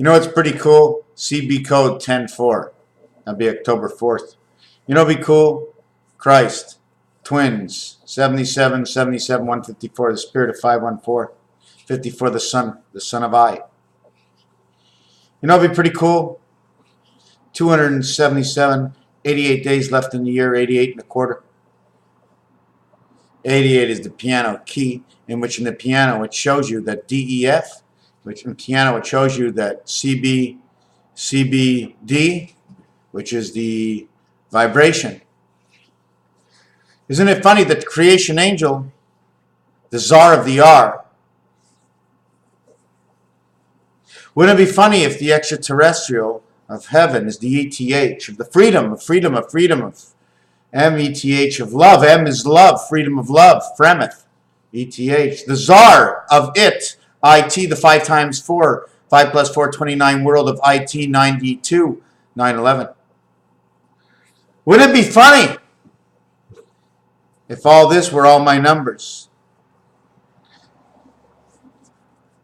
You know what's pretty cool? CB code 10-4. That'll be October 4th. You know what'd be cool? Christ. Twins. 77, 77, 154. The spirit of 514. 54, the son of I. You know what'd be pretty cool? 277, 88 days left in the year, 88 and a quarter. 88 is the piano key, in the piano it shows you that DEF, which in piano it shows you that CBD, which is the vibration. Isn't it funny that the creation angel, the czar of the R, wouldn't it be funny if the extraterrestrial of heaven is the ETH of the freedom of METH of love. M is love, freedom of love, fremeth, ETH. The czar of it, IT, the 5 times 4, 5 plus 4, 29 world of IT, 92, 911. Wouldn't it be funny if all this were all my numbers?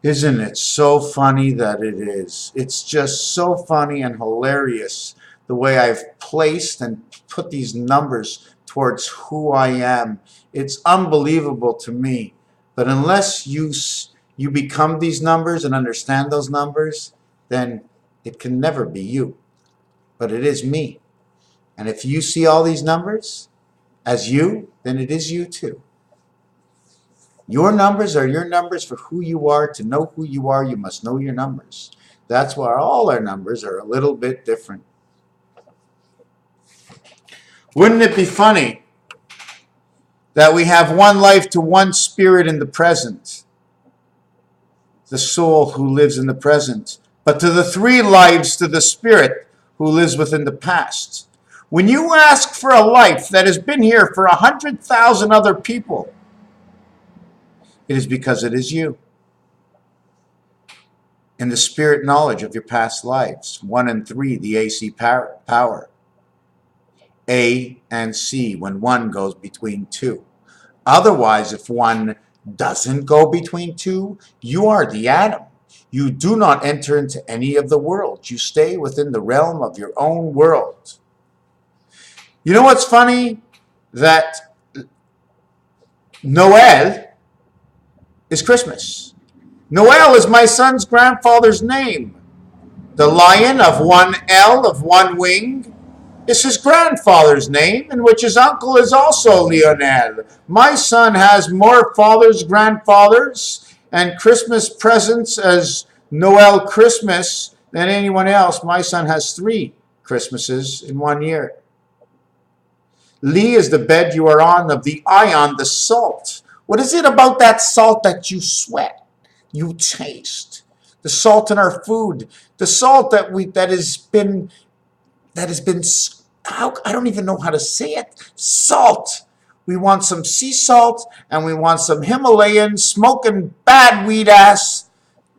Isn't it so funny that it is? It's just so funny and hilarious the way I've placed and put these numbers towards who I am. It's unbelievable to me. But unless you become these numbers and understand those numbers, then it can never be you. But it is me. And if you see all these numbers as you, then it is you too. Your numbers are your numbers for who you are. To know who you are, you must know your numbers. That's why all our numbers are a little bit different. Wouldn't it be funny that we have one life to one spirit in the present, the soul who lives in the present, but to the 3 lives to the spirit who lives within the past? When you ask for a life that has been here for 100,000 other people, it is because it is you. In the spirit knowledge of your past lives, 1 and 3, the AC power. A and C, when 1 goes between 2. Otherwise, if 1 doesn't go between 2, you are the atom. You do not enter into any of the worlds. You stay within the realm of your own world. You know what's funny? That Noel is Christmas. Noel is my son's grandfather's name. The lion of 1 L of 1 wing is his grandfather's name, in which his uncle is also Lionel. My son has more fathers, grandfathers, and Christmas presents as Noel Christmas than anyone else. My son has 3 Christmases in 1 year. Li is the bed you are on of the ion, the salt. What is it about that salt that you sweat, you taste? The salt in our food, the salt that has been I don't even know how to say it. Salt. We want some sea salt, and we want some Himalayan smoking bad weed ass,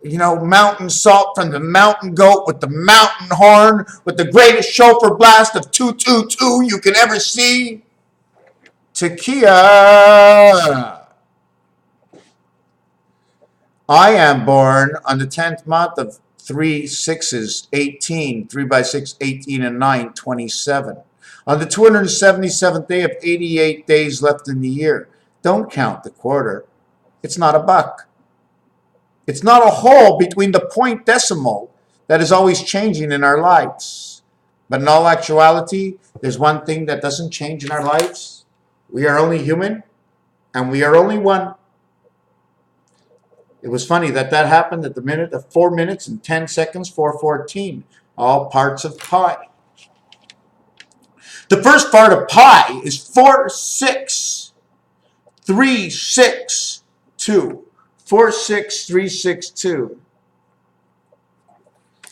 mountain salt from the mountain goat with the mountain horn, with the greatest chauffeur blast of 222 you can ever see. Tequila. I am born on the 10th month of 3 6s, 18, 3 by 6, 18 and 9, 27. On the 277th day of 88 days left in the year. Don't count the quarter. It's not a buck. It's not a hole between the point decimal that is always changing in our lives. But in all actuality, there's one thing that doesn't change in our lives. We are only human, and we are only one. It was funny that happened at the minute of 4 minutes and 10 seconds, 4:14, all parts of pi. The first part of pi is 46362. 46362.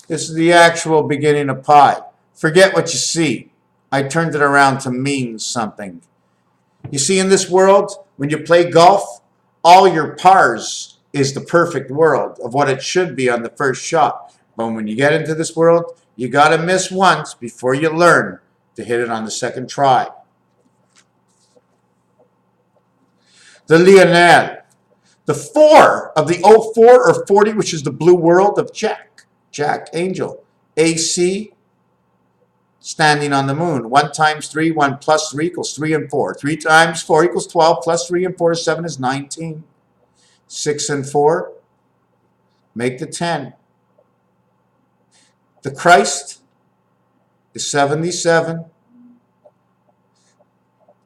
This is the actual beginning of pi. Forget what you see. I turned it around to mean something. You see, in this world, when you play golf, all your pars is the perfect world of what it should be on the first shot. But when you get into this world, you got to miss once before you learn to hit it on the second try. The Lionel. The 4 of the 04 or 40, which is the blue world of Jack. Jack, angel. AC, standing on the moon. 1 times 3, 1 plus 3 equals 3 and 4. 3 times 4 equals 12, plus 3 and 4 is 7 is 19. 6 and 4 make the 10. The Christ is 77.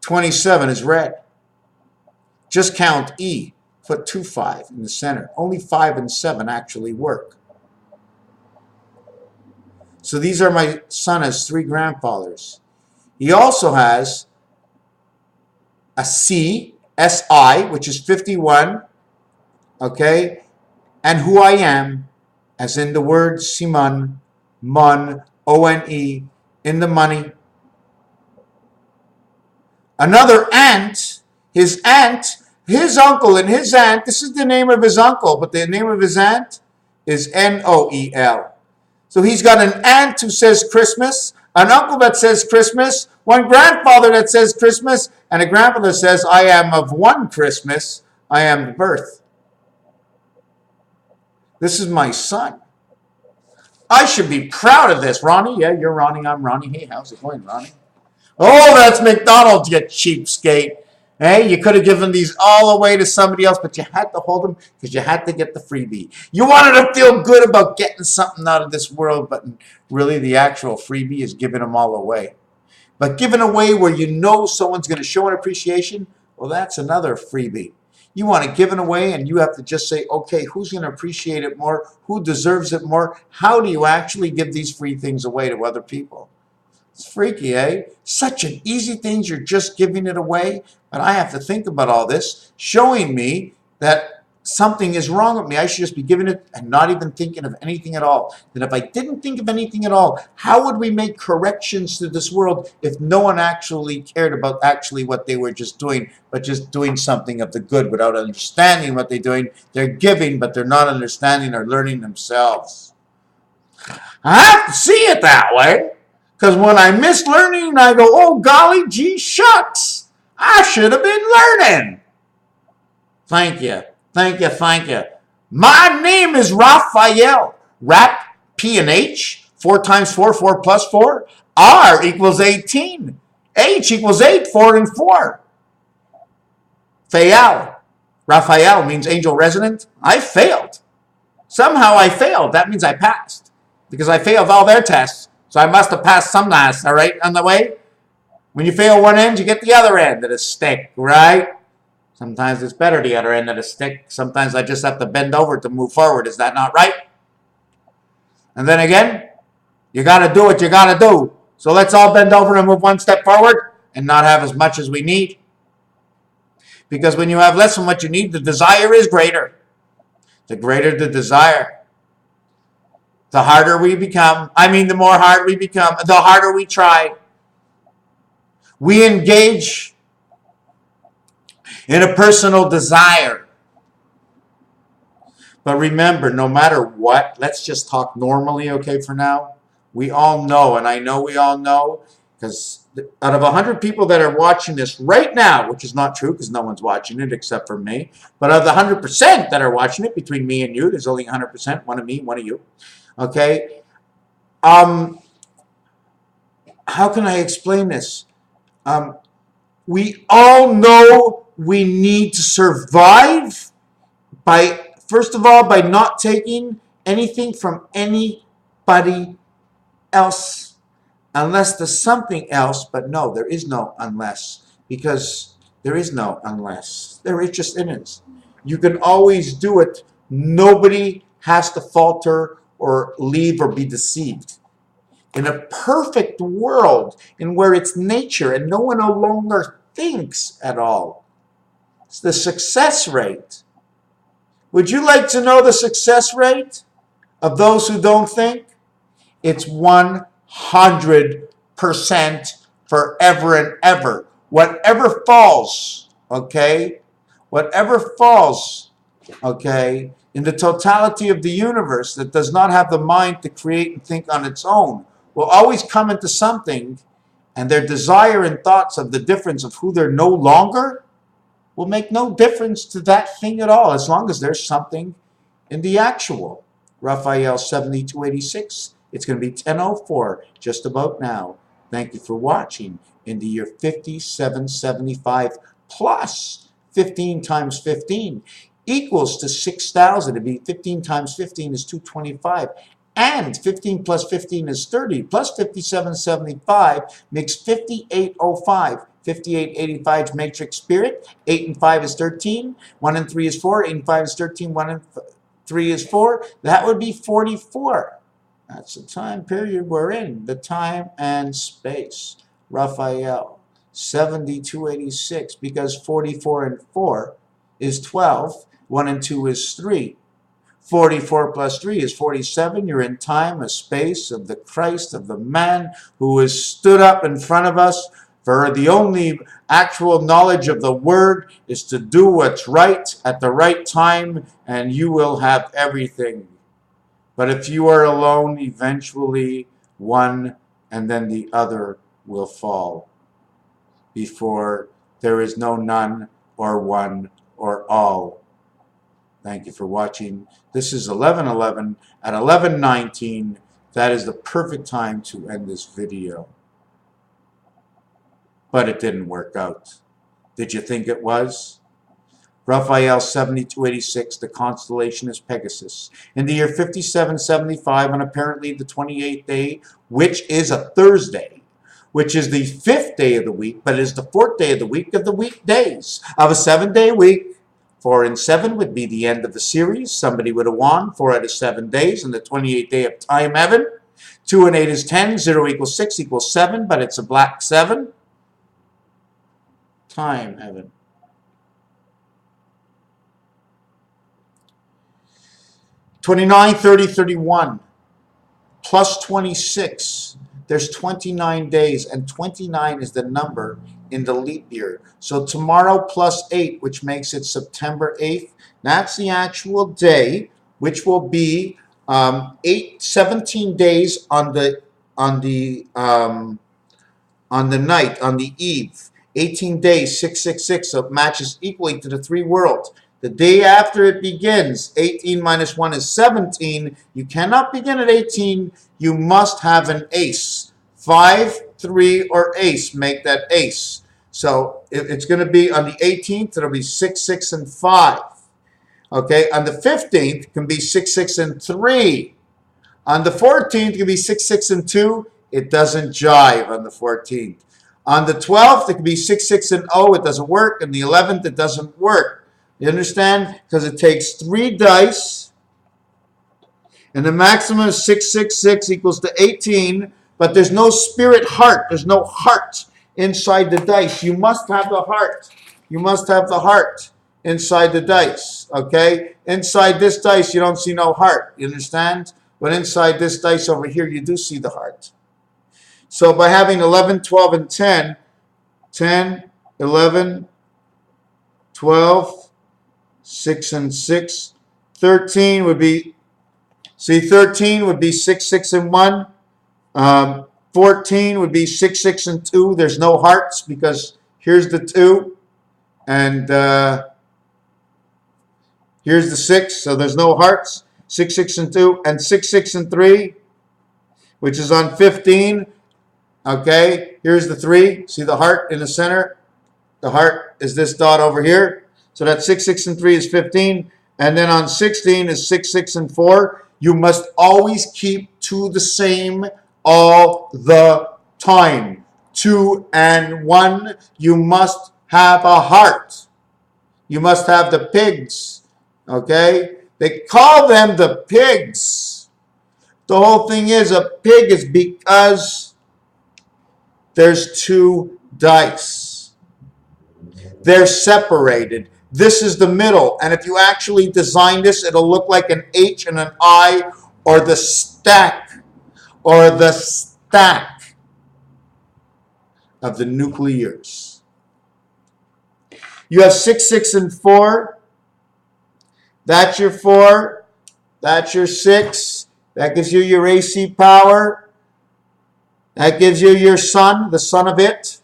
27 is red. Just count E. Put 2 5 in the center. Only 5 and 7 actually work. So these are my son has 3 grandfathers. He also has a C, SI, which is 51, okay, and who I am, as in the word Simon, Mon, O-N-E, in the money. Another aunt, his uncle and his aunt, this is the name of his uncle, but the name of his aunt is Noel. So he's got an aunt who says Christmas, an uncle that says Christmas, one grandfather that says Christmas, and a grandfather that says, I am of one Christmas, I am the birth. This is my son. I should be proud of this. Ronnie, yeah, you're Ronnie, I'm Ronnie. Hey, how's it going, Ronnie? Oh, that's McDonald's, you cheapskate. Hey, you could have given these all away to somebody else, but you had to hold them because you had to get the freebie. You wanted to feel good about getting something out of this world, but really the actual freebie is giving them all away. But giving away where you know someone's going to show an appreciation, well, that's another freebie. You want to give it away and you have to just say, okay, who's going to appreciate it more? Who deserves it more? How do you actually give these free things away to other people? It's freaky, eh? Such an easy thing, you're just giving it away. But I have to think about all this, showing me that something is wrong with me. I should just be giving it and not even thinking of anything at all. That if I didn't think of anything at all, how would we make corrections to this world if no one actually cared about actually what they were just doing, but just doing something of the good without understanding what they're doing? They're giving, but they're not understanding or learning themselves. I have to see it that way. Because when I miss learning, I go, oh, golly, gee, shucks. I should have been learning. Thank you. Thank you. Thank you. My name is Raphael. Rap, P and H. 4 times 4, 4 plus 4. R equals 18. H equals 8, 4 and 4. Fael. Raphael means angel resident. I failed. Somehow I failed. That means I passed. Because I failed all their tests. So I must have passed some tests, all right, on the way. When you fail one end, you get the other end of the stick, right? Sometimes it's better the other end of the stick. Sometimes I just have to bend over to move forward. Is that not right? And then again, you got to do what you got to do. So let's all bend over and move one step forward and not have as much as we need. Because when you have less than what you need, the desire is greater. The greater the desire, the harder we become. The more hard we become, the harder we try. We engage in a personal desire. But remember, no matter what, let's just talk normally, okay, for now. We all know, and I know we all know, because out of 100 people that are watching this right now, which is not true because no one's watching it except for me, but of the 100% that are watching it, between me and you, there's only 100%, one of me, one of you. Okay, how can I explain this? We all know we need to survive by, first of all, by not taking anything from anybody else, unless there's something else. But no, there is no unless, because there is no unless. There is just is. You can always do it. Nobody has to falter or leave or be deceived. In a perfect world in where it's nature and no one no longer thinks at all, it's the success rate. Would you like to know the success rate of those who don't think? It's 100% forever and ever. Whatever falls, okay? Whatever falls, okay, in the totality of the universe that does not have the mind to create and think on its own will always come into something, and their desire and thoughts of the difference of who they're no longer will make no difference to that thing at all, as long as there's something in the actual. Raphael 7286. It's going to be 10:04 just about now. Thank you for watching. In the year 5775 plus 15 times 15 equals to 6,000. It'd be 15 times 15 is 225. And 15 plus 15 is 30. Plus 5775 makes 5805. 5885 is matrix spirit. 8 and 5 is 13. 1 and 3 is 4. 8 and 5 is 13. 1 and 3 is 4. That would be 44. That's the time period we're in. The time and space. Raphael 7286, because 44 and 4 is 12. 1 and 2 is 3. 44 plus 3 is 47. You're in time, a space of the Christ, of the man who has stood up in front of us. For the only actual knowledge of the word is to do what's right at the right time, and you will have everything. But if you are alone, eventually one and then the other will fall before there is no none or one or all. Thank you for watching. This is 11:11 at 11:19. That is the perfect time to end this video. But it didn't work out. Did you think it was? Raphael 7286, the constellation is Pegasus. In the year 5775, on apparently the 28th day, which is a Thursday, which is the 5th day of the week, but is the 4th day of the weekdays of a 7-day week. 4 and 7 would be the end of the series. Somebody would have won 4 out of 7 days in the 28th day of time heaven. 2 and 8 is 10. 0 equals 6 equals 7, but it's a black 7. Time heaven. '29, 30, 31 plus 26. There's 29 days, and 29 is the number in the leap year. So tomorrow plus 8, which makes it September 8th, that's the actual day, which will be 17 days on the night, on the eve. 18 days, 666, so it matches equally to the 3 worlds. The day after it begins, 18 minus 1 is 17. You cannot begin at 18. You must have an ace. 5, 3, or ace make that ace. So if it's going to be on the 18th, it'll be 6, 6, and 5. Okay, on the 15th, it can be 6, 6, and 3. On the 14th, it can be 6, 6, and 2. It doesn't jive on the 14th. On the 12th, it can be 6, 6, and 0. It doesn't work. And the 11th, it doesn't work. You understand? Because it takes 3 dice. And the maximum is 666 equals to 18. But there's no spirit heart. There's no heart inside the dice. You must have the heart. You must have the heart inside the dice. Okay? Inside this dice, you don't see no heart. You understand? But inside this dice over here, you do see the heart. So by having 11, 12, and 10, 10, 11, 12, 6 and 6, 13 would be, see, 13 would be 6, 6, and 1. 14 would be 6, 6, and 2. There's no hearts because here's the 2. And here's the 6, so there's no hearts. 6, 6, and 2. And 6, 6, and 3, which is on 15. Okay, here's the 3. See the heart in the center? The heart is this dot over here. So that 6, 6, and 3 is 15. And then on 16 is 6, 6, and 4. You must always keep 2 the same all the time. 2 and 1. You must have a heart. You must have the pigs. Okay? They call them the pigs. The whole thing is a pig is because there's 2 dice. They're separated. This is the middle. And if you actually design this, it'll look like an H and an I, or the stack, of the nuclears. You have 6, 6, and 4. That's your 4. That's your 6. That gives you your AC power. That gives you your sun, the sun of it.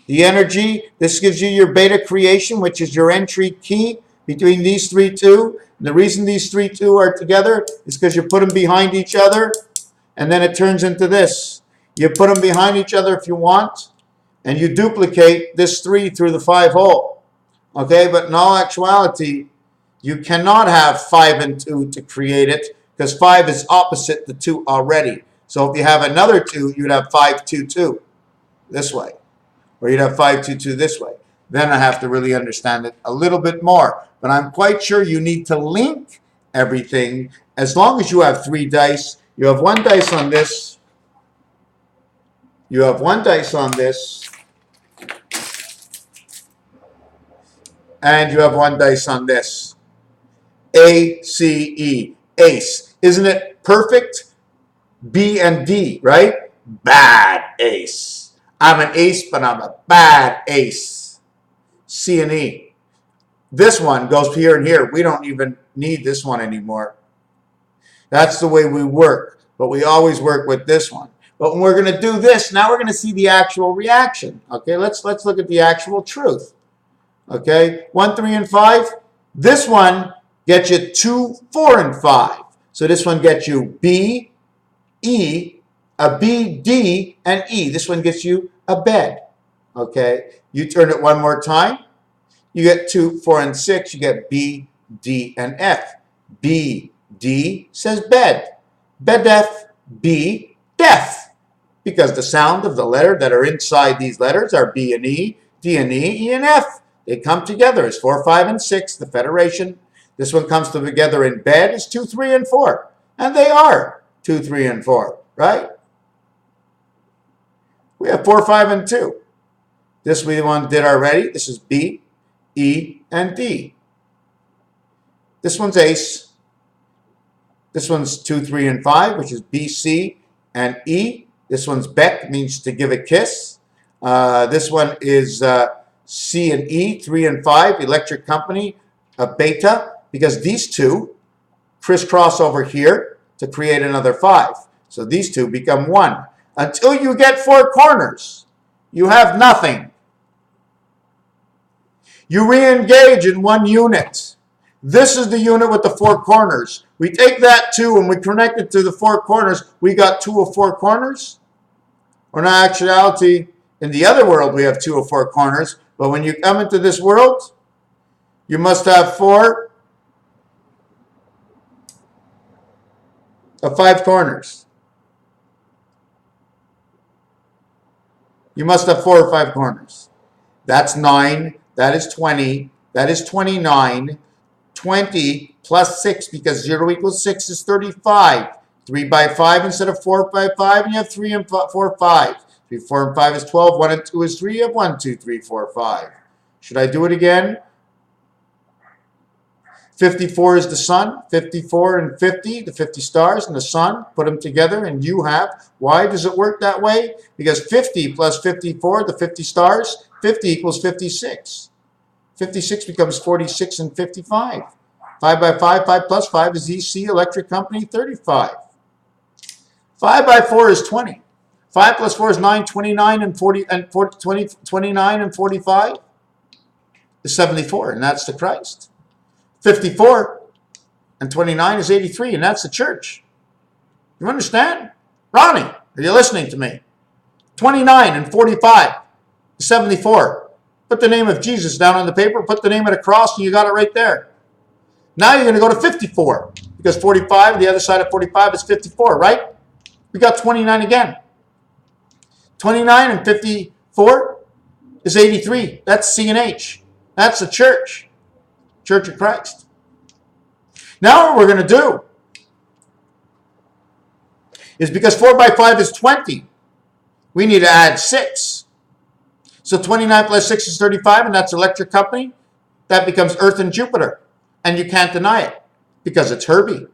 The energy. This gives you your beta creation, which is your entry key. between these two. And the reason these two are together is because you put them behind each other, and then it turns into this. You put them behind each other if you want, and you duplicate this 3 through the 5 hole. Okay, but in all actuality, you cannot have 5 and 2 to create it, because 5 is opposite the 2 already. So if you have another 2, you'd have 5, 2, 2 this way. Or you'd have 5, 2, 2 this way. Then I have to really understand it a little bit more. But I'm quite sure you need to link everything. As long as you have 3 dice, you have 1 dice on this. You have 1 dice on this. And you have 1 dice on this. A-C-E. Ace. Isn't it perfect? B and D, right? Bad ace. I'm an ace, but I'm a bad ace. C and E. This one goes here and here. We don't even need this one anymore. That's the way we work. But we always work with this one. But when we're going to do this, now we're going to see the actual reaction. Okay, let's look at the actual truth. Okay, 1, 3, and 5. This one gets you 2, 4, and 5. So this one gets you B, E, a B, D, and E. This one gets you a bed. Okay, you turn it one more time. You get 2, 4, and 6. You get B, D, and F. B, D says bed. Bed F, B, deaf. Because the sound of the letter that are inside these letters are B and E, D and E, E and F. They come together as 4, 5, and 6, the federation. This one comes together in bed is 2, 3, and 4. And they are 2, 3, and 4, right? We have 4, 5, and 2. This we one did already. This is B, E, and D. This one's ace. This one's 2, 3, and 5, which is B, C, and E. This one's Beck, means to give a kiss. This one is C and E, 3 and 5, electric company, beta, because these two crisscross over here to create another 5. So these two become 1. Until you get 4 corners, you have nothing. You re-engage in 1 unit. This is the unit with the 4 corners. We take that 2 and we connect it to the 4 corners. We got 2 of 4 corners. Or in actuality, in the other world, we have 2 of 4 corners. But when you come into this world, you must have 4 of 5 corners. You must have 4 or 5 corners. That's 9. That is 20. That is 29. 20 plus 6, because 0 equals 6 is 35. 3 by 5 instead of 4 by 5, and you have 3 and 4, 5. 3, 4, and 5 is 12. 1 and 2 is 3. You have 1, 2, 3, 4, 5. Should I do it again? 54 is the sun. 54 and 50, the 50 stars and the sun. Put them together and you have. Why does it work that way? Because 50 plus 54, the 50 stars, 50 equals 56. 56 becomes 46 and 55. 5 by 5, 5 plus 5 is EC, electric company, 35. 5 by 4 is 20. 5 plus 4 is 9, 29 and 40 and 40, 20, 29 and 45 is 74, and that's the Christ. 54 and 29 is 83, and that's the church. You understand? Ronnie, are you listening to me? 29 and 45 is 74. Put the name of Jesus down on the paper, put the name of the cross, and you got it right there. Now you're going to go to 54, because 45, the other side of 45 is 54, right? We got 29 again. 29 and 54 is 83. That's C and H. That's the church. Church of Christ. Now what we're going to do is, because 4 by 5 is 20, we need to add 6. So 29 plus 6 is 35, and that's electric company. That becomes Earth and Jupiter. And you can't deny it, because it's Herbie.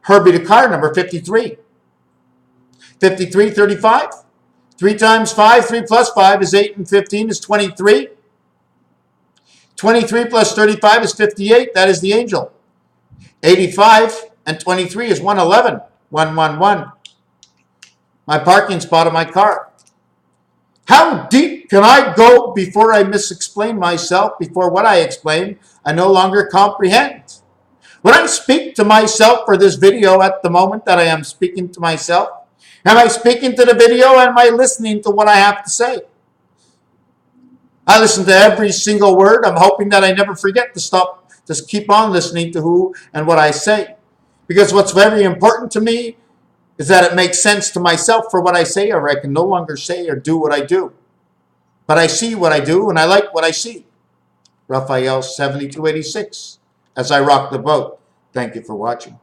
Herbie the car, number 53. 53, 35. 3 times 5, 3 plus 5 is 8, and 15 is 23. 23 plus 35 is 58. That is the angel. 85 and 23 is 111. 111. My parking spot of my car. How deep can I go before I misexplain myself, before what I explain I no longer comprehend? When I speak to myself for this video at the moment that I am speaking to myself, am I speaking to the video or am I listening to what I have to say? I listen to every single word. I'm hoping that I never forget to stop, just keep on listening to who and what I say. Because what's very important to me is that it makes sense to myself for what I say, or I can no longer say or do what I do. But I see what I do and I like what I see. Raphael 7286, as I rock the boat. Thank you for watching.